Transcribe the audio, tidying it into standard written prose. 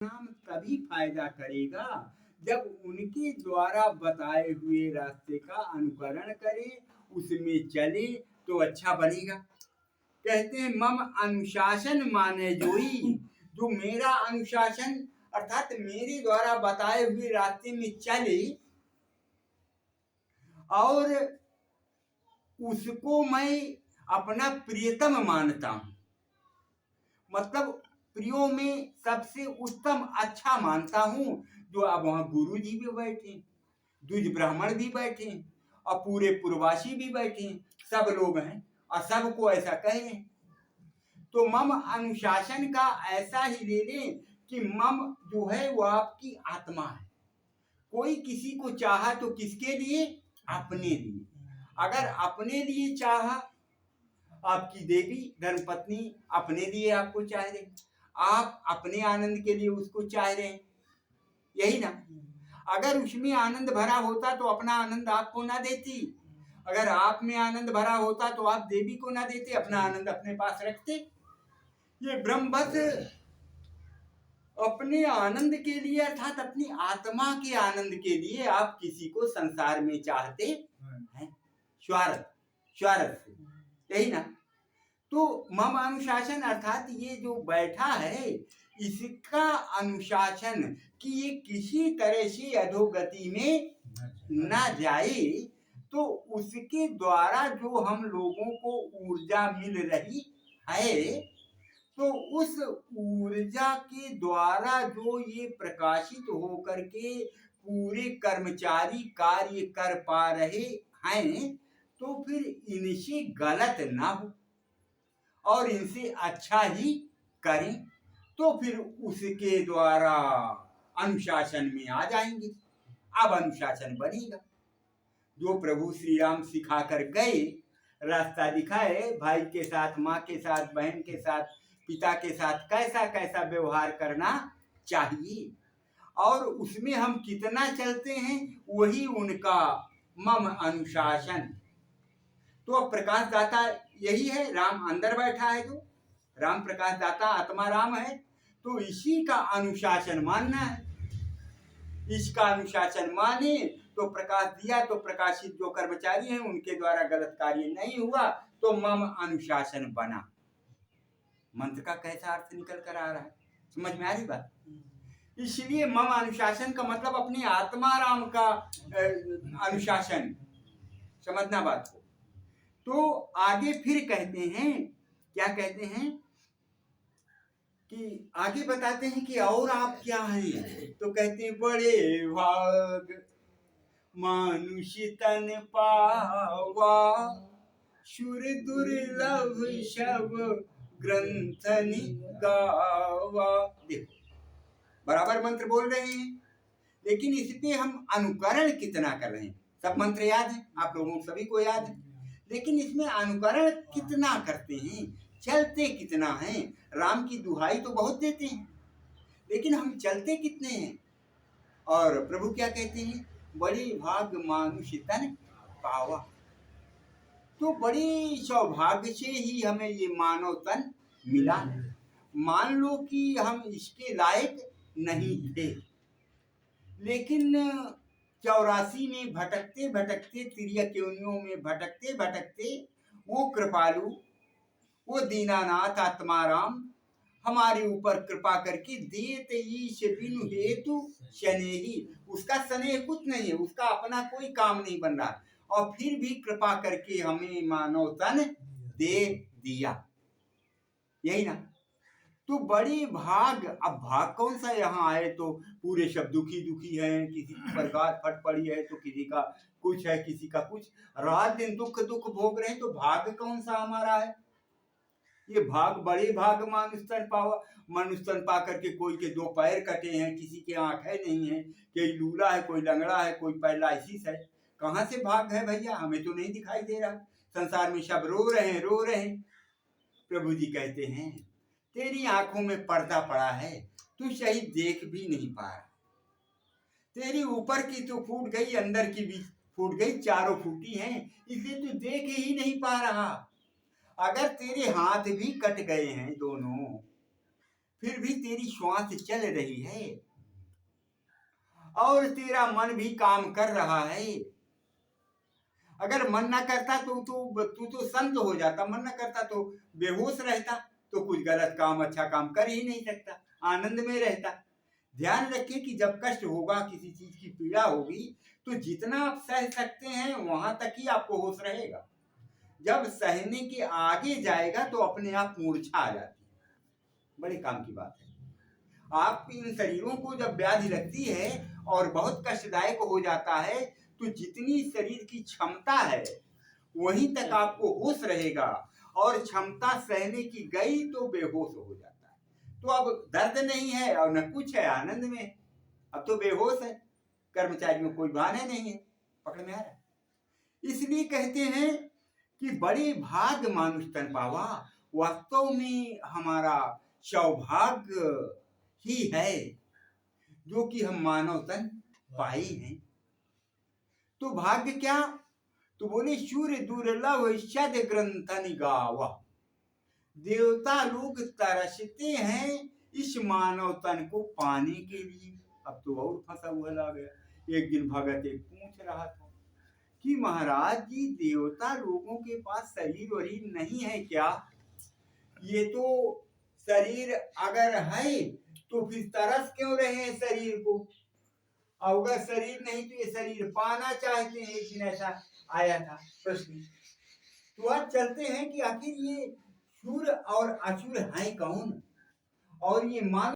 नाम तभी फायदा करेगा जब उनके द्वारा बताए हुए रास्ते का अनुकरण करे, उसमें चले तो अच्छा बनेगा। कहते हैं मम अनुशासन माने जोई, जो मेरा अनुशासन अर्थात मेरे द्वारा बताए हुए रास्ते में चले और उसको मैं अपना प्रियतम मानता हूं, मतलब प्रियो में सबसे उत्तम अच्छा मानता हूं। जो अब वहां गुरु जी भी बैठे, द्विज ब्राह्मण भी बैठे और पूरे पूर्वासी भी बैठे, सब लोग हैं और सबको ऐसा कह रहे। तो मम अनुशासन का ऐसा ही ले लें कि मम जो है वो आपकी आत्मा है। कोई किसी को चाहा तो किसके लिए? अपने लिए। अगर अपने लिए चाहा, आपकी देवी धर्मपत्नी अपने लिए आपको चाह रहे, आप अपने आनंद के लिए उसको चाह रहे हैं, यही ना। अगर उसमें आनंद भरा होता तो अपना आनंद आपको ना देती, अगर आप में आनंद भरा होता तो आप देवी को ना देते, अपना आनंद अपने पास रखते। ये ब्रह्मवत अपने आनंद के लिए अर्थात अपनी आत्मा के आनंद के लिए आप किसी को संसार में चाहते हैं, स्वार्थ स्वार्थ से, यही ना। तो मम अनुशासन अर्थात ये जो बैठा है इसका अनुशासन कि ये किसी तरह से अधोगति में ना जाए, तो उसके द्वारा जो हम लोगों को ऊर्जा मिल रही है, तो उस ऊर्जा के द्वारा जो ये प्रकाशित होकर के पूरे कर्मचारी कार्य कर पा रहे हैं, तो फिर इनसे गलत ना हो और इनसे अच्छा ही करें, तो फिर उसके द्वारा अनुशासन में आ जाएंगे। अब अनुशासन बनेगा। जो प्रभु श्री राम सिखा कर गए, रास्ता दिखाए, भाई के साथ, माँ के साथ, बहन के साथ, पिता के साथ कैसा कैसा व्यवहार करना चाहिए और उसमें हम कितना चलते हैं, वही उनका मम अनुशासन। तो प्रकाश दाता यही है, राम अंदर बैठा है, जो राम प्रकाश दाता आत्मा राम है, तो इसी का अनुशासन मानना है। इसका अनुशासन माने तो प्रकाश दिया, तो प्रकाशित जो कर्मचारी हैं उनके द्वारा गलत कार्य नहीं हुआ, तो मम अनुशासन बना। मंत्र का कैसा अर्थ निकल कर आ रहा है, समझ में आ रही बात। इसलिए मम अनुशासन का मतलब अपनी आत्मा राम का अनुशासन, समझना बात को। तो आगे फिर कहते हैं, क्या कहते हैं कि आगे बताते हैं कि और आप क्या हैं, तो कहते हैं बड़े भाग मानुष तन पावा, सुर दुर्लभ शब ग्रंथनि गावा। देखो बराबर मंत्र बोल रहे हैं, लेकिन इस पे हम अनुकरण कितना कर रहे हैं। सब मंत्र याद है आप लोगों सभी को याद है, लेकिन इसमें अनुकरण कितना करते हैं, चलते कितना हैं। राम की दुहाई तो बहुत देते हैं, लेकिन हम चलते कितने हैं। और प्रभु क्या कहते हैं, बड़ी भाग मानुष तन पावा, तो बड़ी सौभाग्य से ही हमें ये मानव तन मिला। मान लो कि हम इसके लायक नहीं थे, लेकिन 84 में भटकते भटकते, तिर्यक योनियों में भटकते भटकते, वो कृपालु, वो दीनानाथ आत्माराम हमारे ऊपर कृपा करके देत ईश बिनु हेतु शनेही, उसका स्नेह कुछ नहीं है, उसका अपना कोई काम नहीं बन रहा, और फिर भी कृपा करके हमें मानव तन दे दिया, यही ना। तो बड़ी भाग, अब भाग कौन सा, यहाँ आए तो पूरे सब दुखी दुखी हैं, किसी पर गात फट पड़ी है तो किसी का कुछ है, किसी का कुछ, रात दिन दुख दुख भोग रहे हैं, तो भाग कौन सा हमारा है। ये भाग बड़े भाग मनुष्य तन पावा, मनुष्य तन पा करके कोई के 2 पैर कटे हैं, किसी के आंखें नहीं है, कोई लूला है, कोई लंगड़ा है, कोई पैरालिसिस है। कहाँ से भाग है भैया, हमें तो नहीं दिखाई दे रहा। संसार में सब रो रहे हैं, रो रहे हैं। प्रभु जी कहते हैं तेरी आंखों में पर्दा पड़ा है, तू सही देख भी नहीं पा रहा। तेरी ऊपर की तो फूट गई, अंदर की भी फूट गई, चारों फूटी हैं, इसलिए तू देख ही नहीं पा रहा। अगर तेरे हाथ भी कट गए हैं दोनों, फिर भी तेरी श्वास चल रही है और तेरा मन भी काम कर रहा है। अगर मन ना करता तो तू तो संत हो जाता, मन ना करता तो बेहोश रहता, तो कुछ गलत काम अच्छा काम कर ही नहीं सकता, आनंद में रहता। ध्यान रखिए कि जब कष्ट होगा, किसी चीज की पीड़ा होगी, तो जितना आप सह सकते हैं वहां तक ही आपको होश रहेगा। जब सहने के आगे जाएगा तो अपने आप मूर्छा आ जाती है। बड़े काम की बात है। आप इन शरीरों को जब व्याधि लगती है और बहुत कष्टदायक हो जाता है, तो जितनी शरीर की क्षमता है वहीं तक आपको होश रहेगा, और क्षमता सहने की गई तो बेहोश हो जाता है। तो अब दर्द नहीं है और न कुछ है, आनंद में, अब तो बेहोश है, कर्मचारी में कोई बहाने नहीं है। पकड़ में आ रहा है? इसलिए कहते हैं कि बड़े भाग्य मानुष तन पावा। वास्तव में हमारा सौभाग्य ही है जो कि हम मानव तन पाए हैं। तो भाग्य क्या? तो बोले सूर्य दुर्लभ शद ग्रंथन गावा। देवता लोग तरसते हैं इस मानव तन को पाने के लिए। अब तो और फंसा हुआ ला गया। एक दिन भगत एक पूछ रहा था कि महाराज जी, देवता लोगों के पास शरीर वरीर नहीं है क्या? ये तो शरीर अगर है तो फिर तरस क्यों रहे हैं शरीर को? अगर शरीर नहीं तो ये शरीर पाना चाहते हैं। एक दिन ऐसा आया था प्रश्न। तो आज चलते हैं कि आखिर ये शूर और अशूर हैं कौन, और ये मान